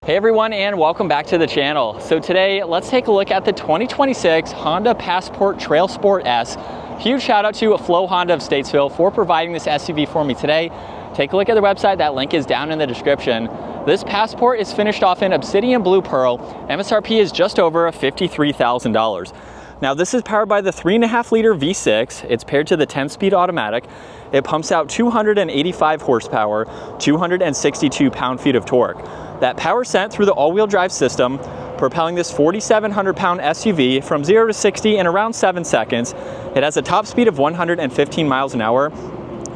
Hey everyone, and welcome back to the channel. So today, let's take a look at the 2026 Honda Passport Trailsport S. Huge shout out to Flo Honda of Statesville for providing this SUV for me today. Take a look at their website, that link is down in the description. This Passport is finished off in Obsidian Blue Pearl. MSRP is just over $53,000. Now this is powered by the 3.5 liter V6. It's paired to the 10-speed automatic. It pumps out 285 horsepower, 262 pound-feet of torque. That power sent through the all-wheel drive system, propelling this 4,700 pound SUV from 0 to 60 in around 7 seconds. It has a top speed of 115 miles an hour.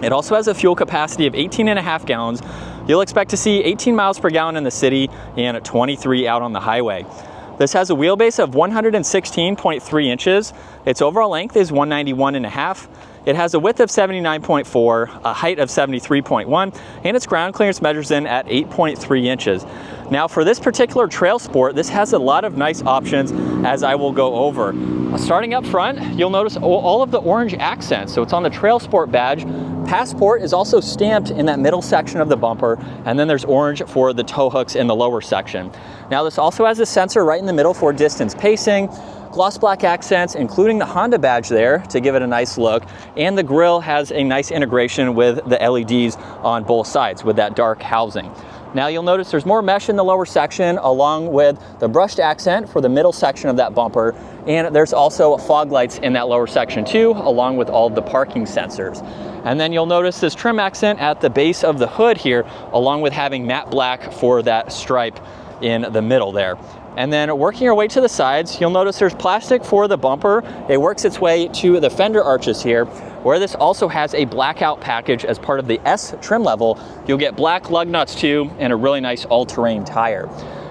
It also has a fuel capacity of 18.5 gallons. You'll expect to see 18 miles per gallon in the city and 23 out on the highway. This has a wheelbase of 116.3 inches. Its overall length is 191.5. It has a width of 79.4, a height of 73.1, and its ground clearance measures in at 8.3 inches. Now for this particular Trail Sport, this has a lot of nice options as I will go over. Starting up front, you'll notice all of the orange accents. So it's on the Trail Sport badge. Passport is also stamped in that middle section of the bumper, and then there's orange for the tow hooks in the lower section. Now this also has a sensor right in the middle for distance pacing, gloss black accents, including the Honda badge there to give it a nice look, and the grille has a nice integration with the LEDs on both sides with that dark housing. Now you'll notice there's more mesh in the lower section along with the brushed accent for the middle section of that bumper, and there's also fog lights in that lower section too, along with all of the parking sensors. And then you'll notice this trim accent at the base of the hood here, along with having matte black for that stripe in the middle there. And then working your way to the sides, you'll notice there's plastic for the bumper. It works its way to the fender arches here, where this also has a blackout package as part of the S trim level. You'll get black lug nuts too, and a really nice all-terrain tire.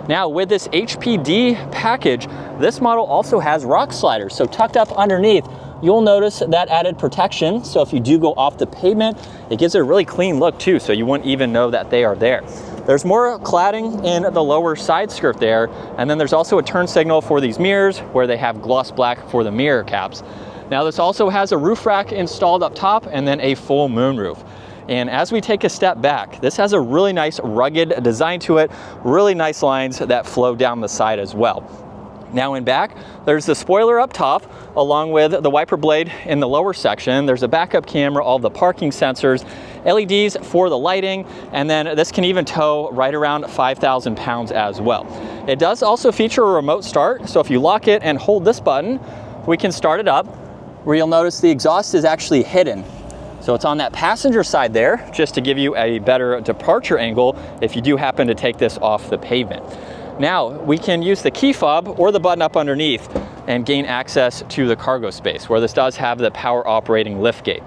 Now with this HPD package, this model also has rock sliders. So tucked up underneath, you'll notice that added protection. So if you do go off the pavement, it gives it a really clean look too, so you wouldn't even know that they are there. There's more cladding in the lower side skirt there, and then there's also a turn signal for these mirrors where they have gloss black for the mirror caps. Now this also has a roof rack installed up top and then a full moonroof. And as we take a step back, this has a really nice rugged design to it, really nice lines that flow down the side as well. Now in back, there's the spoiler up top, along with the wiper blade in the lower section. There's a backup camera, all the parking sensors, LEDs for the lighting, and then this can even tow right around 5,000 pounds as well. It does also feature a remote start, so if you lock it and hold this button, we can start it up, where you'll notice the exhaust is actually hidden. So it's on that passenger side there, just to give you a better departure angle if you do happen to take this off the pavement. Now we can use the key fob or the button up underneath and gain access to the cargo space, where this does have the power operating lift gate.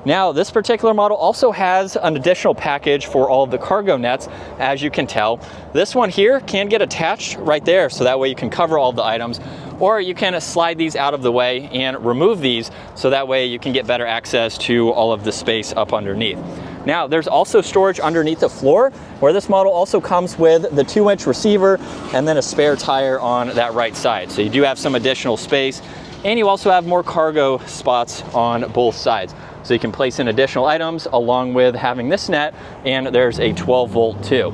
Now this particular model also has an additional package for all of the cargo nets, as you can tell. This one here can get attached right there, so that way you can cover all of the items, or you can slide these out of the way and remove these, so that way you can get better access to all of the space up underneath. Now there's also storage underneath the floor, where this model also comes with the 2-inch receiver and then a spare tire on that right side. So you do have some additional space, and you also have more cargo spots on both sides. So you can place in additional items along with having this net, and there's a 12-volt too.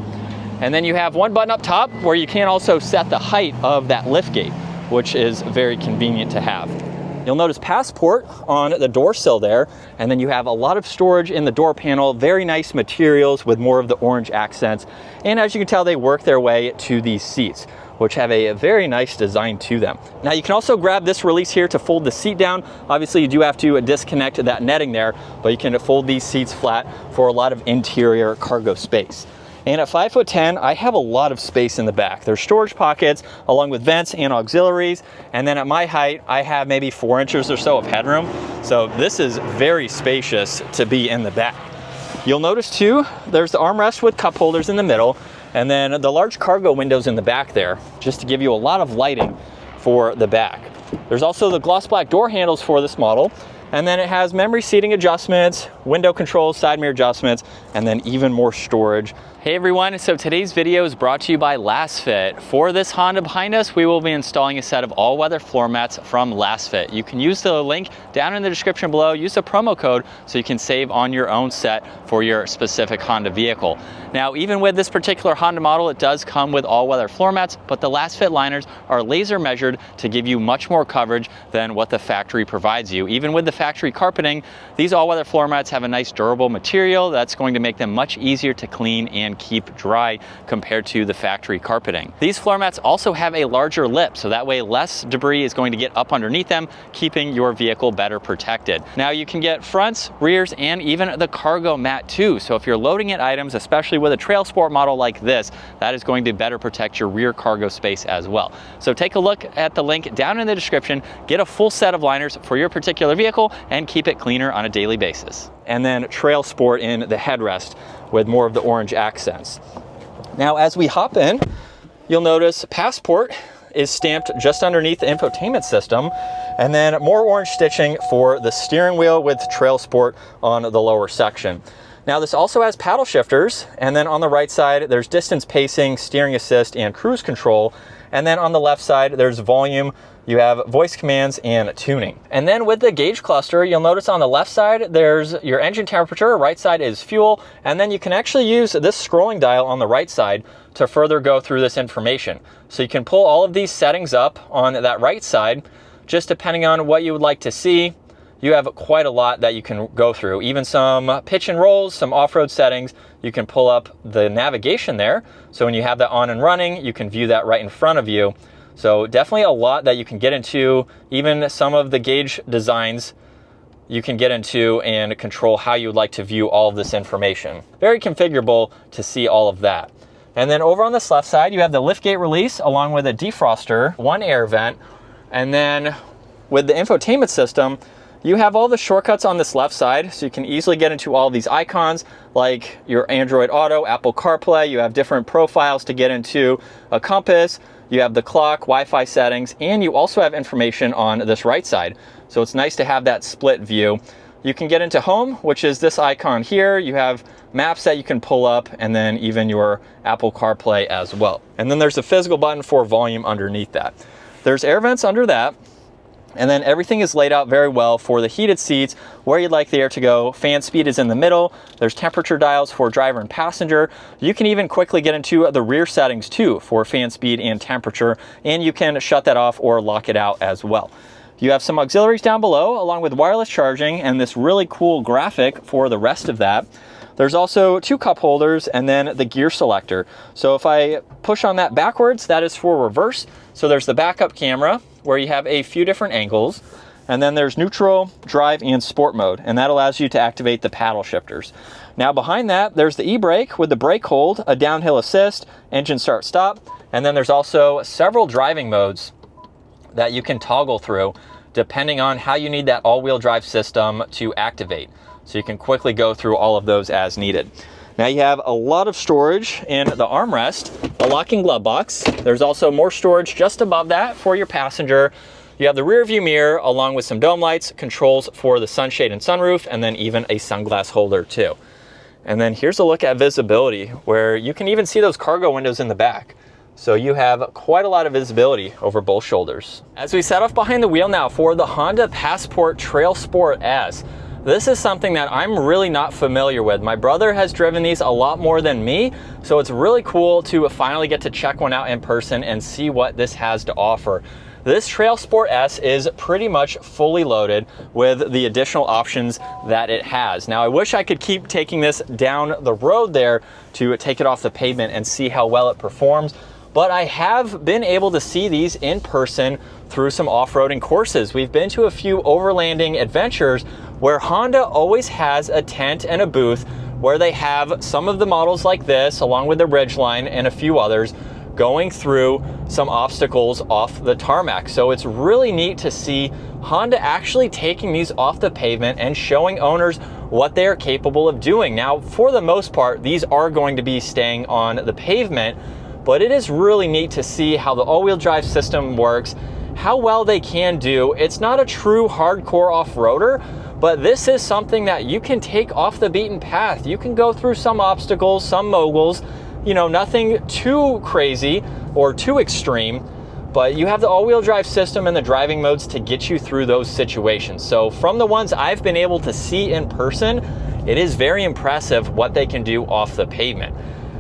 And then you have one button up top where you can also set the height of that lift gate, which is very convenient to have. You'll notice Passport on the door sill there, and then you have a lot of storage in the door panel, very nice materials with more of the orange accents. And as you can tell, they work their way to these seats, which have a very nice design to them. Now you can also grab this release here to fold the seat down. Obviously you do have to disconnect that netting there, but you can fold these seats flat for a lot of interior cargo space. And at 5'10", I have a lot of space in the back. There's storage pockets along with vents and auxiliaries. And then at my height, I have maybe 4 inches or so of headroom. So this is very spacious to be in the back. You'll notice too, there's the armrest with cup holders in the middle, and then the large cargo windows in the back there, just to give you a lot of lighting for the back. There's also the gloss black door handles for this model. And then it has memory seating adjustments, window controls, side mirror adjustments, and then even more storage Hey everyone, so today's video is brought to you by LastFit. For this Honda behind us, we will be installing a set of all-weather floor mats from LastFit. You can use the link down in the description below, use the promo code so you can save on your own set for your specific Honda vehicle. Now, even with this particular Honda model, it does come with all-weather floor mats, but the LastFit liners are laser measured to give you much more coverage than what the factory provides you. Even with the factory carpeting, these all-weather floor mats have a nice durable material that's going to make them much easier to clean and keep dry compared to the factory carpeting. These floor mats also have a larger lip, so that way less debris is going to get up underneath them, keeping your vehicle better protected. Now you can get fronts, rears, and even the cargo mat too. So if you're loading in items, especially with a trail sport model like this, that is going to better protect your rear cargo space as well. So take a look at the link down in the description, get a full set of liners for your particular vehicle, and keep it cleaner on a daily basis. And then Trail Sport in the headrest with more of the orange accents. Now, as we hop in, you'll notice Passport is stamped just underneath the infotainment system, and then more orange stitching for the steering wheel with Trail Sport on the lower section. Now, this also has paddle shifters, and then on the right side, there's distance pacing, steering assist, and cruise control. And then on the left side, there's volume, you have voice commands and tuning. And then with the gauge cluster, you'll notice on the left side, there's your engine temperature, right side is fuel, and then you can actually use this scrolling dial on the right side to further go through this information. So you can pull all of these settings up on that right side, just depending on what you would like to see. You have quite a lot that you can go through, even some pitch and rolls, some off-road settings. You can pull up the navigation there. So when you have that on and running, you can view that right in front of you. So definitely a lot that you can get into. Even some of the gauge designs you can get into and control how you would like to view all of this information. Very configurable to see all of that. And then over on this left side, you have the liftgate release along with a defroster, one air vent, and then with the infotainment system, you have all the shortcuts on this left side, so you can easily get into all of these icons like your Android Auto, Apple CarPlay. You have different profiles to get into a compass. You have the clock, Wi-Fi settings, and you also have information on this right side. So it's nice to have that split view. You can get into home, which is this icon here. You have maps that you can pull up, and then even your Apple CarPlay as well. And then there's a physical button for volume underneath that. There's air vents under that. And then everything is laid out very well for the heated seats, where you'd like the air to go. Fan speed is in the middle. There's temperature dials for driver and passenger. You can even quickly get into the rear settings too for fan speed and temperature, and you can shut that off or lock it out as well. You have some auxiliaries down below along with wireless charging and this really cool graphic for the rest of that. There's also two cup holders and then the gear selector. So if I push on that backwards, that is for reverse. So there's the backup camera where you have a few different angles. And then there's neutral, drive, and sport mode. And that allows you to activate the paddle shifters. Now behind that, there's the e-brake with the brake hold, a downhill assist, engine start stop. And then there's also several driving modes that you can toggle through depending on how you need that all-wheel drive system to activate. So you can quickly go through all of those as needed. Now you have a lot of storage in the armrest, a locking glove box. There's also more storage just above that for your passenger. You have the rear view mirror along with some dome lights, controls for the sunshade and sunroof, and then even a sunglass holder too. And then here's a look at visibility where you can even see those cargo windows in the back. So you have quite a lot of visibility over both shoulders. As we set off behind the wheel now for the Honda Passport Trailsport S, this is something that I'm really not familiar with. My brother has driven these a lot more than me, so it's really cool to finally get to check one out in person and see what this has to offer. This Trailsport S is pretty much fully loaded with the additional options that it has. Now, I wish I could keep taking this down the road there to take it off the pavement and see how well it performs, but I have been able to see these in person through some off-roading courses. We've been to a few overlanding adventures where Honda always has a tent and a booth where they have some of the models like this, along with the Ridgeline and a few others, going through some obstacles off the tarmac. So it's really neat to see Honda actually taking these off the pavement and showing owners what they're capable of doing. Now, for the most part, these are going to be staying on the pavement, but it is really neat to see how the all-wheel drive system works, how well they can do. It's not a true hardcore off-roader, but this is something that you can take off the beaten path. You can go through some obstacles, some moguls, you know, nothing too crazy or too extreme, but you have the all-wheel drive system and the driving modes to get you through those situations. So from the ones I've been able to see in person, it is very impressive what they can do off the pavement.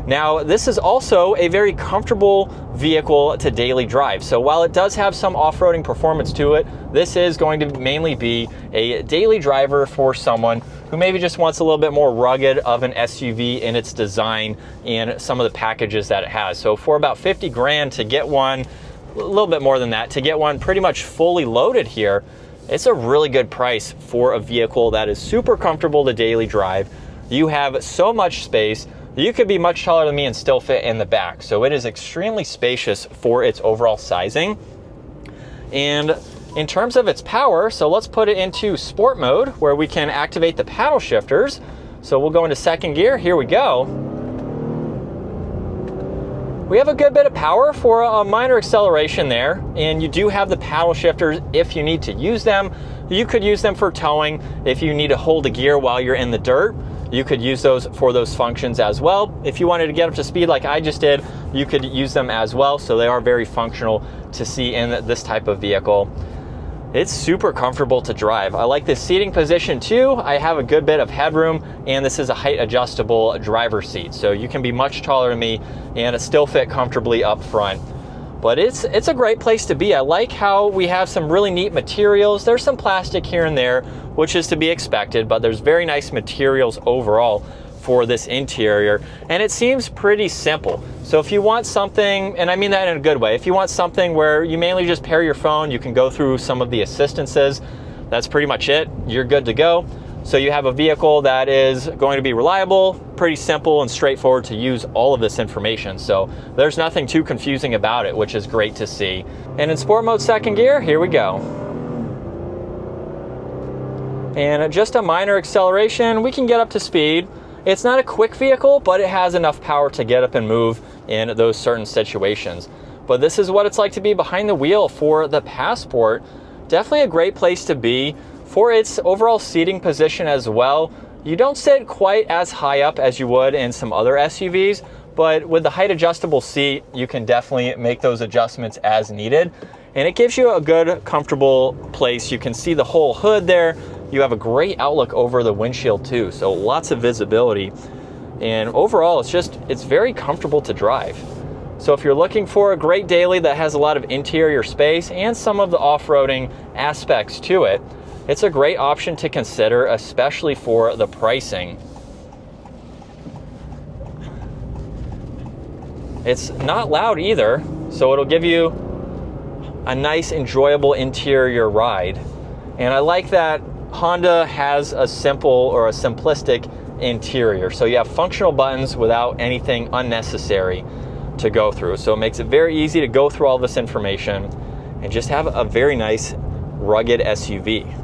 Now, this is also a very comfortable vehicle to daily drive. So while it does have some off-roading performance to it, this is going to mainly be a daily driver for someone who maybe just wants a little bit more rugged of an SUV in its design and some of the packages that it has. So for about 50 grand to get one, a little bit more than that, to get one pretty much fully loaded here, it's a really good price for a vehicle that is super comfortable to daily drive. You have so much space. You could be much taller than me and still fit in the back. So it is extremely spacious for its overall sizing. And in terms of its power, so let's put it into sport mode where we can activate the paddle shifters. So we'll go into second gear. Here we go. We have a good bit of power for a minor acceleration there, and you do have the paddle shifters if you need to use them. You could use them for towing if you need to hold a gear while you're in the dirt. You could use those for those functions as well. If you wanted to get up to speed like I just did, you could use them as well. So they are very functional to see in this type of vehicle. It's super comfortable to drive. I like this seating position too. I have a good bit of headroom, and this is a height adjustable driver's seat. So you can be much taller than me and still fit comfortably up front. But it's a great place to be. I like how we have some really neat materials. There's some plastic here and there, which is to be expected, but there's very nice materials overall for this interior, and it seems pretty simple. So if you want something, and I mean that in a good way, if you want something where you mainly just pair your phone, you can go through some of the assistances, that's pretty much it, you're good to go. So you have a vehicle that is going to be reliable, pretty simple and straightforward to use all of this information. So there's nothing too confusing about it, which is great to see. And in sport mode second gear, here we go. And just a minor acceleration, we can get up to speed. It's not a quick vehicle, but it has enough power to get up and move in those certain situations. But this is what it's like to be behind the wheel for the Passport. Definitely a great place to be. For its overall seating position as well, you don't sit quite as high up as you would in some other SUVs, but with the height adjustable seat, you can definitely make those adjustments as needed. And it gives you a good, comfortable place. You can see the whole hood there. You have a great outlook over the windshield too, so lots of visibility. And overall, it's very comfortable to drive. So if you're looking for a great daily that has a lot of interior space and some of the off-roading aspects to it, it's a great option to consider, especially for the pricing. It's not loud either, so it'll give you a nice, enjoyable interior ride. And I like that Honda has a simple or a simplistic interior. So you have functional buttons without anything unnecessary to go through. So it makes it very easy to go through all this information and just have a very nice, rugged SUV.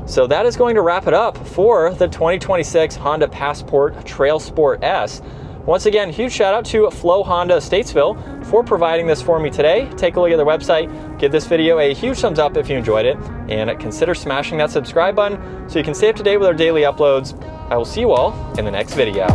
So that is going to wrap it up for the 2026 Honda Passport Trailsport S. Once again, huge shout out to Flow Honda Statesville for providing this for me today. Take a look at their website, give this video a huge thumbs up if you enjoyed it, and consider smashing that subscribe button so you can stay up to date with our daily uploads. I will see you all in the next video.